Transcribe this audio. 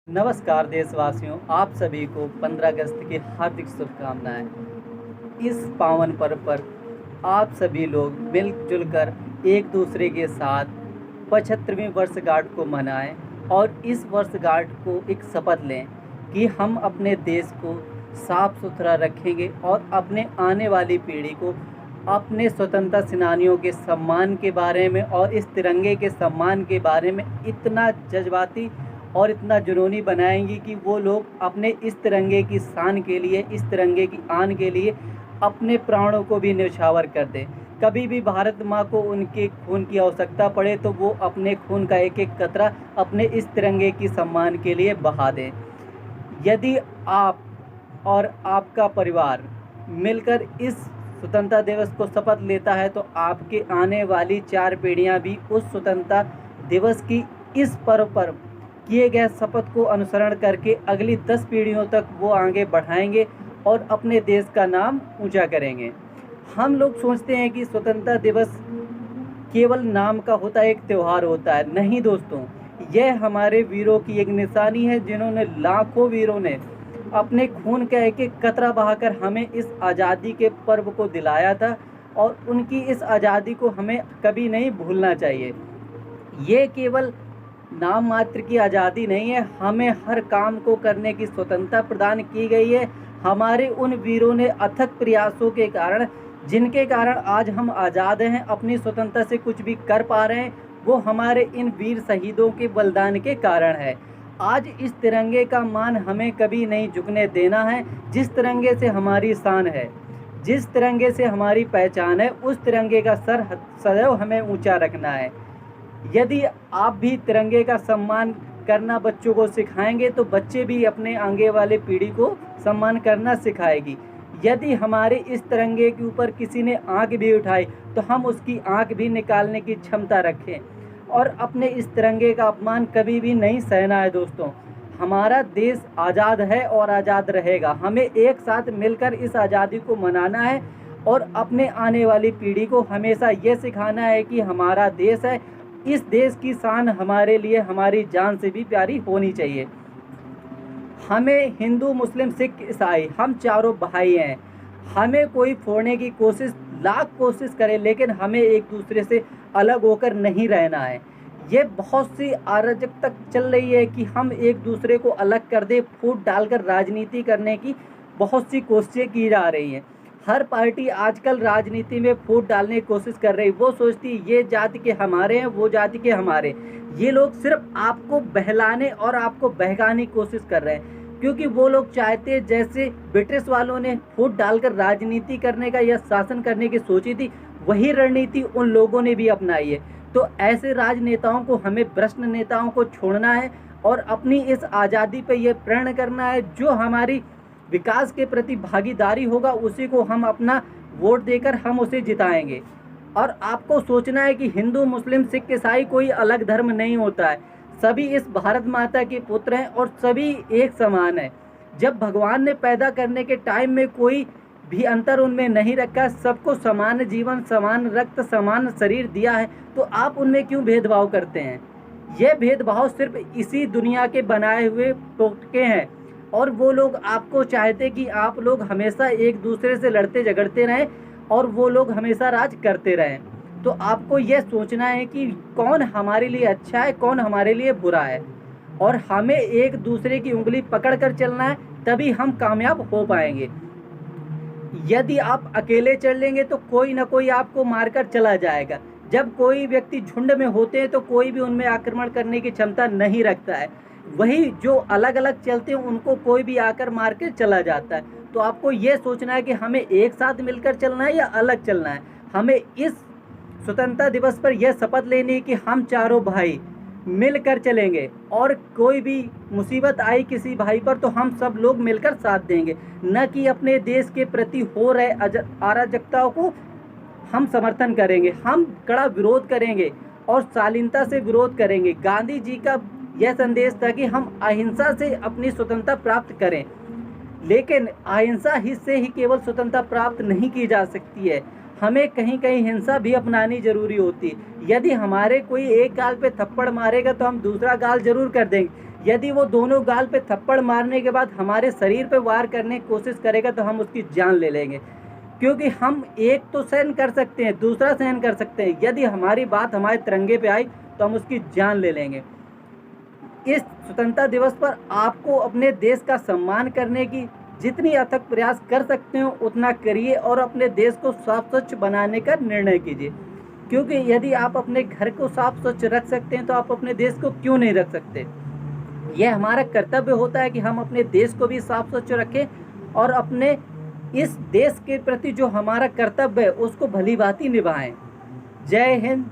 नमस्कार देशवासियों, आप सभी को 15 अगस्त की हार्दिक शुभकामनाएं। इस पावन पर्व पर आप सभी लोग मिलजुल कर एक दूसरे के साथ 75वीं वर्षगांठ को मनाएं और इस वर्षगांठ को एक शपथ लें कि हम अपने देश को साफ सुथरा रखेंगे और अपने आने वाली पीढ़ी को अपने स्वतंत्रता सेनानियों के सम्मान के बारे में और इस तिरंगे के सम्मान के बारे में इतना जज्बाती और इतना जुनूनी बनाएंगी कि वो लोग अपने इस तिरंगे की शान के लिए, इस तिरंगे की आन के लिए अपने प्राणों को भी न्यौछावर कर दें। कभी भी भारत माँ को उनके खून की आवश्यकता पड़े तो वो अपने खून का एक एक कतरा अपने इस तिरंगे की सम्मान के लिए बहा दें। यदि आप और आपका परिवार मिलकर इस स्वतंत्रता दिवस को शपथ लेता है तो आपके आने वाली 4 पीढ़ियाँ भी उस स्वतंत्रता दिवस की इस पर्व पर किए गए शपथ को अनुसरण करके अगली 10 पीढ़ियों तक वो आगे बढ़ाएंगे और अपने देश का नाम ऊंचा करेंगे। हम लोग सोचते हैं कि स्वतंत्रता दिवस केवल नाम का होता है, एक त्यौहार होता है। नहीं दोस्तों, यह हमारे वीरों की एक निशानी है जिन्होंने, लाखों वीरों ने अपने खून का एक एक कतरा बहाकर हमें इस आज़ादी के पर्व को दिलाया था और उनकी इस आज़ादी को हमें कभी नहीं भूलना चाहिए। ये केवल नाम मात्र की आज़ादी नहीं है, हमें हर काम को करने की स्वतंत्रता प्रदान की गई है। हमारे उन वीरों ने अथक प्रयासों के कारण, जिनके कारण आज हम आज़ाद हैं, अपनी स्वतंत्रता से कुछ भी कर पा रहे हैं, वो हमारे इन वीर शहीदों के बलिदान के कारण है। आज इस तिरंगे का मान हमें कभी नहीं झुकने देना है। जिस तिरंगे से हमारी शान है, जिस तिरंगे से हमारी पहचान है, उस तिरंगे का सर सदैव हमें ऊंचा रखना है। यदि आप भी तिरंगे का सम्मान करना बच्चों को सिखाएंगे तो बच्चे भी अपने आगे वाले पीढ़ी को सम्मान करना सिखाएगी। यदि हमारे इस तिरंगे के ऊपर किसी ने आंख भी उठाई तो हम उसकी आंख भी निकालने की क्षमता रखें और अपने इस तिरंगे का अपमान कभी भी नहीं सहना है। दोस्तों, हमारा देश आज़ाद है और आज़ाद रहेगा। हमें एक साथ मिलकर इस आज़ादी को मनाना है और अपने आने वाली पीढ़ी को हमेशा ये सिखाना है कि हमारा देश है, इस देश की शान हमारे लिए हमारी जान से भी प्यारी होनी चाहिए। हमें हिंदू, मुस्लिम, सिख, ईसाई, हम चारों भाई हैं। हमें कोई फोड़ने की कोशिश लाख कोशिश करे, लेकिन हमें एक दूसरे से अलग होकर नहीं रहना है। ये बहुत सी अराजकता चल रही है कि हम एक दूसरे को अलग कर दे, फूट डालकर राजनीति करने की बहुत सी कोशिशें की जा रही हैं। हर पार्टी आजकल राजनीति में फूट डालने की कोशिश कर रही है। वो सोचती है ये जाति के हमारे हैं, वो जाति के हमारे। ये लोग सिर्फ आपको बहलाने और आपको बहकाने की कोशिश कर रहे हैं, क्योंकि वो लोग चाहते हैं, जैसे ब्रिटिश वालों ने फूट डालकर राजनीति करने का या शासन करने की सोची थी, वही रणनीति उन लोगों ने भी अपनाई है। तो ऐसे राजनेताओं को, हमें भ्रष्ट नेताओं को छोड़ना है और अपनी इस आज़ादी पर यह प्रण करना है, जो हमारी विकास के प्रति भागीदारी होगा उसी को हम अपना वोट देकर हम उसे जिताएंगे। और आपको सोचना है कि हिंदू, मुस्लिम, सिख, ईसाई कोई अलग धर्म नहीं होता है। सभी इस भारत माता के पुत्र हैं और सभी एक समान है। जब भगवान ने पैदा करने के टाइम में कोई भी अंतर उनमें नहीं रखा, सबको समान जीवन, समान रक्त, समान शरीर दिया है, तो आप उनमें क्यों भेदभाव करते हैं? ये भेदभाव सिर्फ इसी दुनिया के बनाए हुए टोटके हैं और वो लोग आपको चाहते कि आप लोग हमेशा एक दूसरे से लड़ते झगड़ते रहें और वो लोग हमेशा राज करते रहें। तो आपको यह सोचना है कि कौन हमारे लिए अच्छा है, कौन हमारे लिए बुरा है, और हमें एक दूसरे की उंगली पकड़ कर चलना है, तभी हम कामयाब हो पाएंगे। यदि आप अकेले चल लेंगे तो कोई ना कोई आपको मारकर चला जाएगा। जब कोई व्यक्ति झुंड में होते हैं तो कोई भी उनमें आक्रमण करने की क्षमता नहीं रखता है। वही जो अलग अलग चलते हैं उनको कोई भी आकर मार के चला जाता है। तो आपको ये सोचना है कि हमें एक साथ मिलकर चलना है या अलग चलना है। हमें इस स्वतंत्रता दिवस पर यह शपथ लेनी है कि हम चारों भाई मिलकर चलेंगे और कोई भी मुसीबत आई किसी भाई पर तो हम सब लोग मिलकर साथ देंगे, न कि अपने देश के प्रति हो रहे अराजकताओं को हम समर्थन करेंगे। हम कड़ा विरोध करेंगे और शालीनता से विरोध करेंगे। गांधी जी का यह संदेश था कि हम अहिंसा से अपनी स्वतंत्रता प्राप्त करें, लेकिन अहिंसा ही से ही केवल स्वतंत्रता प्राप्त नहीं की जा सकती है। हमें कहीं कहीं हिंसा भी अपनानी जरूरी होती है। यदि हमारे कोई एक गाल पे थप्पड़ मारेगा तो हम दूसरा गाल जरूर कर देंगे, यदि वो दोनों गाल पे थप्पड़ मारने के बाद हमारे शरीर पे वार करने की कोशिश करेगा तो हम उसकी जान ले लेंगे, क्योंकि हम एक तो सहन कर सकते हैं, दूसरा सहन कर सकते हैं। यदि हमारी बात हमारे तिरंगे पे आई तो हम उसकी जान ले लेंगे। इस स्वतंत्रता दिवस पर आपको अपने देश का सम्मान करने की जितनी अथक प्रयास कर सकते हो उतना करिए और अपने देश को साफ स्वच्छ बनाने का निर्णय कीजिए, क्योंकि यदि आप अपने घर को साफ स्वच्छ रख सकते हैं तो आप अपने देश को क्यों नहीं रख सकते। यह हमारा कर्तव्य होता है कि हम अपने देश को भी साफ स्वच्छ रखें और अपने इस देश के प्रति जो हमारा कर्तव्य है उसको भली भांति निभाएं। जय हिंद।